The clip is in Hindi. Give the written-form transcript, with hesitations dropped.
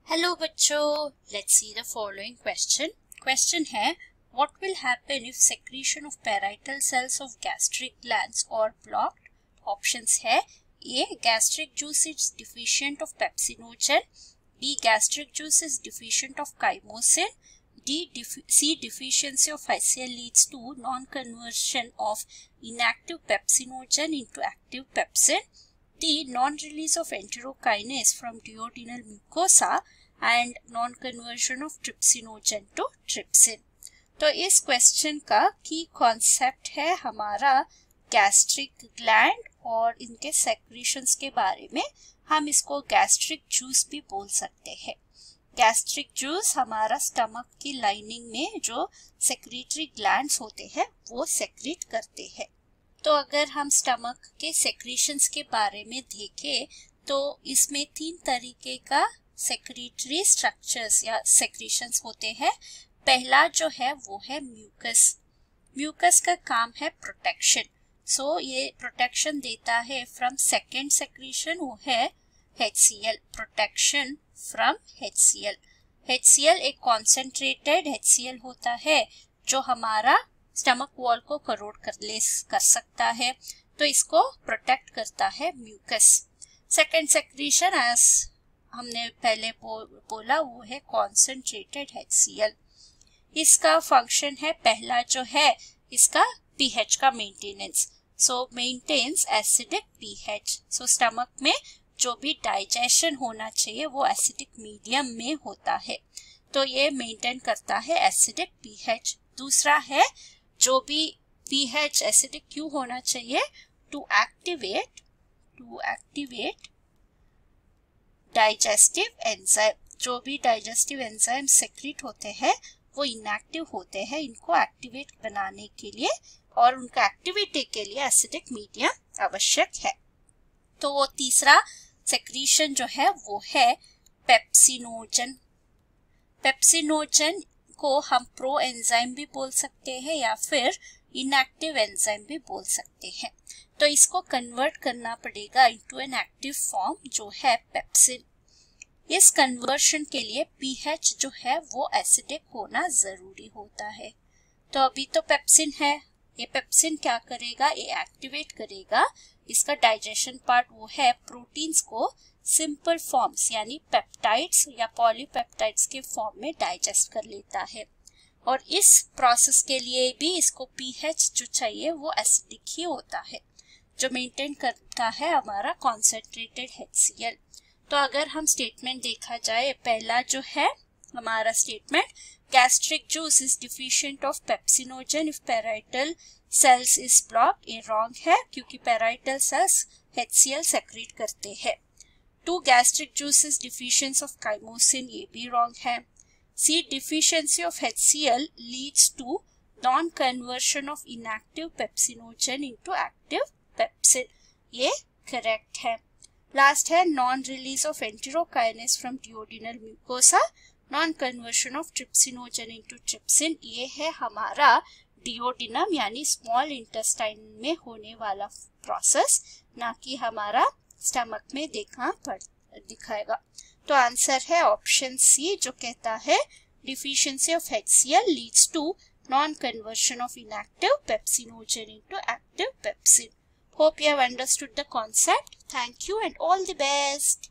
हेलो बच्चों, let's see the following question है what will happen if secretion of parietal cells of gastric glands और ब्लॉक्ड। ऑप्शंस है A gastric juice is deficient of pepsinogen, B gastric juice is deficient of chymosin, D C deficiency of HCl leads to non-conversion of inactive pepsinogen into active pepsin, D non-release of enterokinase from duodenal mucosa and non-conversion of trypsinogen to trypsin। तो इस क्वेश्चन का की कॉन्सेप्ट है हमारा गैस्ट्रिक ग्लैंड और इनके सेक्रीशंस के बारे में। हम इसको गैस्ट्रिक जूस भी बोल सकते हैं। गैस्ट्रिक जूस हमारा स्टमक की लाइनिंग में जो सेक्रेटरी ग्लैंड्स होते हैं वो सेक्रेट करते हैं। तो अगर हम स्टमक के सेक्रीशंस के बारे में देखें तो इसमें 3 तरीके का सेक्रेटरी स्ट्रक्चर्स या सेक्रीशंस होते हैं। पहला जो है वो है म्यूकस। म्यूकस का काम है प्रोटेक्शन। सो ये प्रोटेक्शन देता है फ्रॉम सेकेंड सेक्रीशन, वो है HCl, protection from HCl। HCl एक कॉन्सेंट्रेटेड HCl होता है जो हमारा स्टमक वॉल को करोड कर सकता है, तो इसको प्रोटेक्ट करता है म्यूकस। सेकेंड सेक्रीशन एज हमने पहले बोला वो है कॉन्सेंट्रेटेड HCl। इसका फंक्शन है पहला जो है इसका pH का मेंटेनेंस। सो मेंटेन्स एसिडिक pH। सो स्टमक में जो भी डाइजेशन होना चाहिए वो एसिडिक मीडियम में होता है, तो ये मेंटेन करता है एसिडिक pH। दूसरा है जो भी pH एसिडिक क्यों होना चाहिए, टू एक्टिवेट डाइजेस्टिव एंजाइम। जो भी डाइजेस्टिव एंजाइम सेक्रेट होते हैं वो इनएक्टिव होते हैं, इनको एक्टिवेट बनाने के लिए और उनका एक्टिविटी के लिए एसिडिक मीडियम आवश्यक है। तो वो तीसरा सेक्रीशन जो है वो है पेप्सिनोजन। पेप्सिनोजन को हम प्रो एंजाइम भी बोल सकते हैं या फिर इनएक्टिव एंजाइम भी बोल सकते हैं। तो इसको कन्वर्ट करना पड़ेगा इनटू एन एक्टिव फॉर्म जो है पेप्सिन। इस कन्वर्शन के लिए pH जो है वो एसिडिक होना जरूरी होता है। तो अभी तो पेप्सिन है, ये पेप्सिन क्या करेगा, ये एक्टिवेट करेगा इसका डाइजेशन पार्ट, वो है प्रोटीन्स को सिंपल फॉर्म्स यानी पेप्टाइड्स या पॉलीपेप्टाइड्स के फॉर्म में डाइजेस्ट कर लेता है। और इस प्रोसेस के लिए भी इसको pH जो चाहिए वो एसिडिक ही होता है, जो मेंटेन करता है हमारा कॉन्सेंट्रेटेड HCl। तो अगर हम स्टेटमेंट देखा जाए, पहला जो है हमारा statement gastric juice is deficient of pepsinogen if parietal cells is blocked, ये रॉन्ग है क्योंकि पैराइटल सेल्स HCl सेक्रेट करते हैं। 2 gastric juice is deficiency of chymosin, ये भी रॉन्ग है। C deficiency of HCl leads to non-conversion of inactive pepsinogen into active pepsin, ये करेक्ट है। लास्ट है non release of enterokinase from duodenal mucosa, non conversion of trypsinogen into trypsin, ये है हमारा डिओडिनम यानी स्मॉल इंटेस्टाइन में होने वाला प्रोसेस, ना कि हमारा स्टमक में दिखाएगा। तो आंसर है ऑप्शन सी जो कहता है deficiency of HCl leads to non conversion of inactive pepsinogen into active pepsin. Hope you have understood the concept. Thank you and all the best.